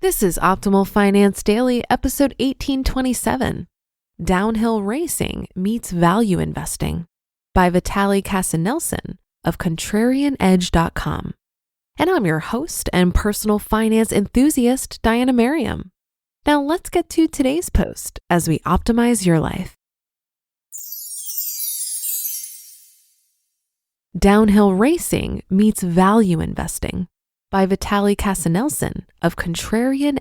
This is Optimal Finance Daily, episode 1827. Downhill Racing Meets Value Investing by Vitaliy Katsenelson of Contrarian And I'm your host and personal finance enthusiast, Diana Merriam. Now let's get to today's post as we optimize your life. Downhill Racing Meets Value Investing by Vitaliy Katsenelson of Contrarian.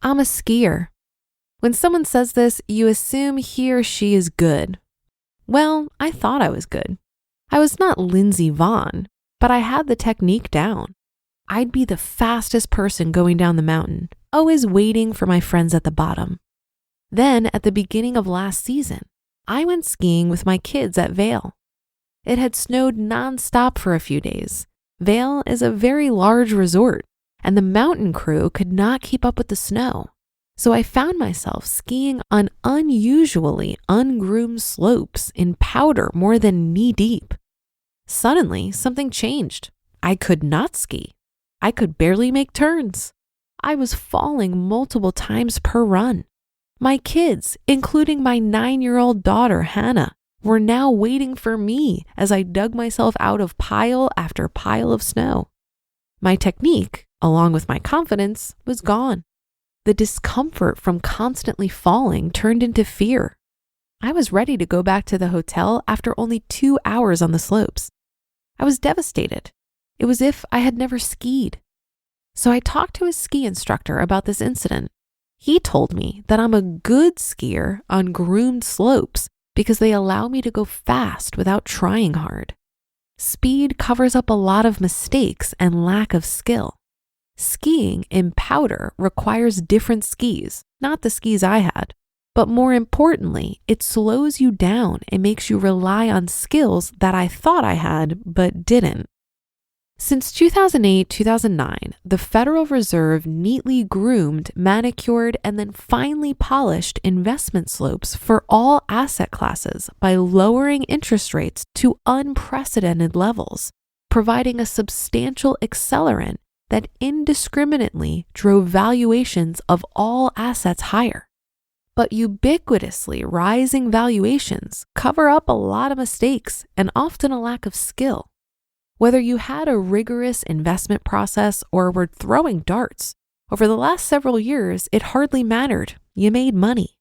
I'm a skier. When someone says this, you assume he or she is good. Well, I thought I was good. I was not Lindsey Vonn, but I had the technique down. I'd be the fastest person going down the mountain, always waiting for my friends at the bottom. Then, at the beginning of last season, I went skiing with my kids at Vail. It had snowed nonstop for a few days. Vail is a very large resort, and the mountain crew could not keep up with the snow. So I found myself skiing on unusually ungroomed slopes in powder more than knee-deep. Suddenly, something changed. I could not ski. I could barely make turns. I was falling multiple times per run. My kids, including my 9-year-old daughter, Hannah, were now waiting for me as I dug myself out of pile after pile of snow. My technique, along with my confidence, was gone. The discomfort from constantly falling turned into fear. I was ready to go back to the hotel after only 2 hours on the slopes. I was devastated. It was as if I had never skied. So I talked to a ski instructor about this incident. He told me that I'm a good skier on groomed slopes because they allow me to go fast without trying hard. Speed covers up a lot of mistakes and lack of skill. Skiing in powder requires different skis, not the skis I had. But more importantly, it slows you down and makes you rely on skills that I thought I had but didn't. Since 2008-2009, the Federal Reserve neatly groomed, manicured, and then finely polished investment slopes for all asset classes by lowering interest rates to unprecedented levels, providing a substantial accelerant that indiscriminately drove valuations of all assets higher. But ubiquitously rising valuations cover up a lot of mistakes and often a lack of skill. Whether you had a rigorous investment process or were throwing darts, over the last several years, it hardly mattered. You made money.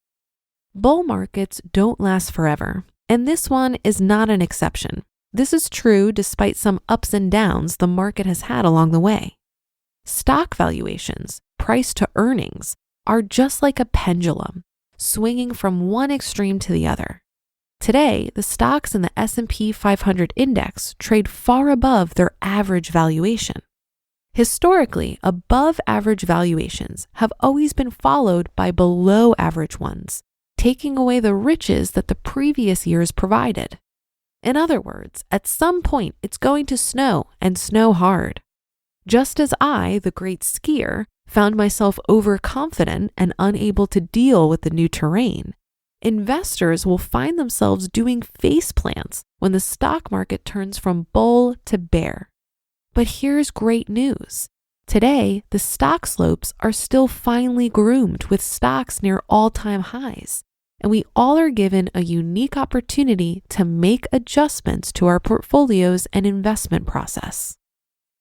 Bull markets don't last forever, and this one is not an exception. This is true despite some ups and downs the market has had along the way. Stock valuations, price to earnings, are just like a pendulum, swinging from one extreme to the other. Today, the stocks in the S&P 500 index trade far above their average valuation. Historically, above average valuations have always been followed by below average ones, taking away the riches that the previous years provided. In other words, at some point, it's going to snow and snow hard. Just as I, the great skier, found myself overconfident and unable to deal with the new terrain, investors will find themselves doing face plants when the stock market turns from bull to bear. But here's great news. Today, the stock slopes are still finely groomed with stocks near all-time highs, and we all are given a unique opportunity to make adjustments to our portfolios and investment process.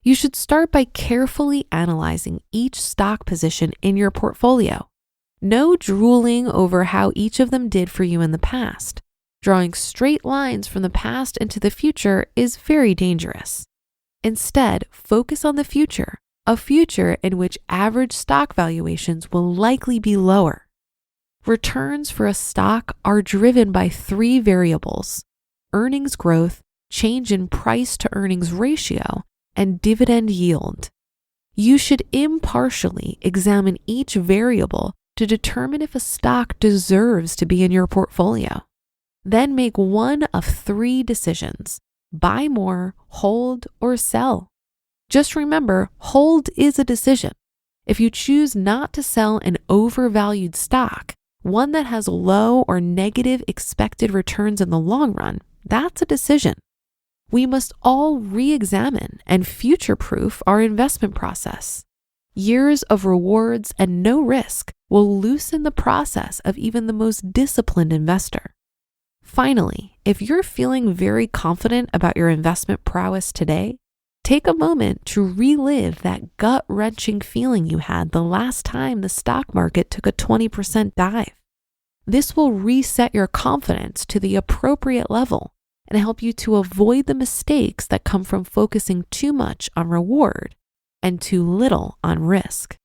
You should start by carefully analyzing each stock position in your portfolio. No drooling over how each of them did for you in the past. Drawing straight lines from the past into the future is very dangerous. Instead, focus on the future, a future in which average stock valuations will likely be lower. Returns for a stock are driven by 3 variables: earnings growth, change in price to earnings ratio, and dividend yield. You should impartially examine each variable to determine if a stock deserves to be in your portfolio. Then make one of 3 decisions: buy more, hold, or sell. Just remember, hold is a decision. If you choose not to sell an overvalued stock, one that has low or negative expected returns in the long run, that's a decision. We must all re-examine and future-proof our investment process. Years of rewards and no risk will loosen the process of even the most disciplined investor. Finally, if you're feeling very confident about your investment prowess today, take a moment to relive that gut-wrenching feeling you had the last time the stock market took a 20% dive. This will reset your confidence to the appropriate level and help you to avoid the mistakes that come from focusing too much on reward and too little on risk.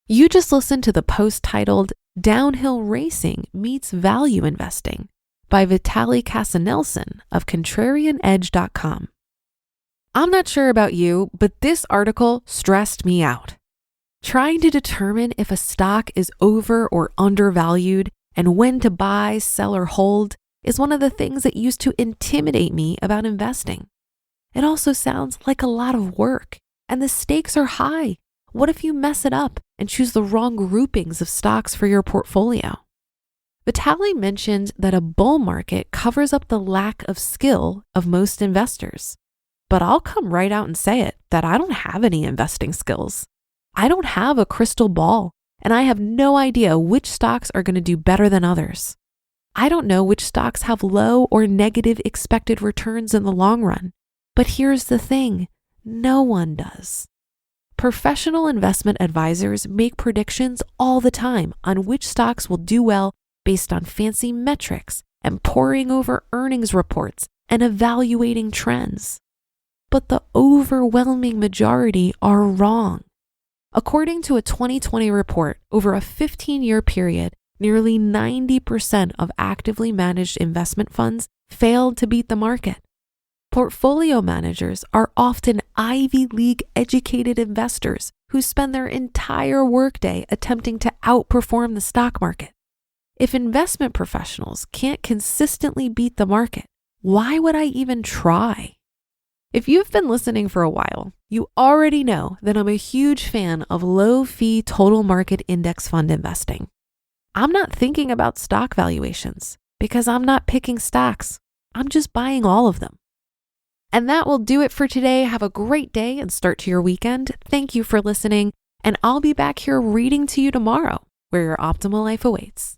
You just listened to the post titled Downhill Racing Meets Value Investing by Vitaliy Katsenelson of ContrarianEdge.com. I'm not sure about you, but this article stressed me out. Trying to determine if a stock is over or undervalued and when to buy, sell, or hold is one of the things that used to intimidate me about investing. It also sounds like a lot of work, and the stakes are high. What if you mess it up and choose the wrong groupings of stocks for your portfolio? Vitaliy mentioned that a bull market covers up the lack of skill of most investors. But I'll come right out and say it, that I don't have any investing skills. I don't have a crystal ball, and I have no idea which stocks are going to do better than others. I don't know which stocks have low or negative expected returns in the long run. But here's the thing, no one does. Professional investment advisors make predictions all the time on which stocks will do well based on fancy metrics and poring over earnings reports and evaluating trends. But the overwhelming majority are wrong. According to a 2020 report, over a 15-year period, nearly 90% of actively managed investment funds failed to beat the market. Portfolio managers are often Ivy League educated investors who spend their entire workday attempting to outperform the stock market. If investment professionals can't consistently beat the market, why would I even try? If you've been listening for a while, you already know that I'm a huge fan of low-fee total market index fund investing. I'm not thinking about stock valuations because I'm not picking stocks. I'm just buying all of them. And that will do it for today. Have a great day and start to your weekend. Thank you for listening, and I'll be back here reading to you tomorrow, where your optimal life awaits.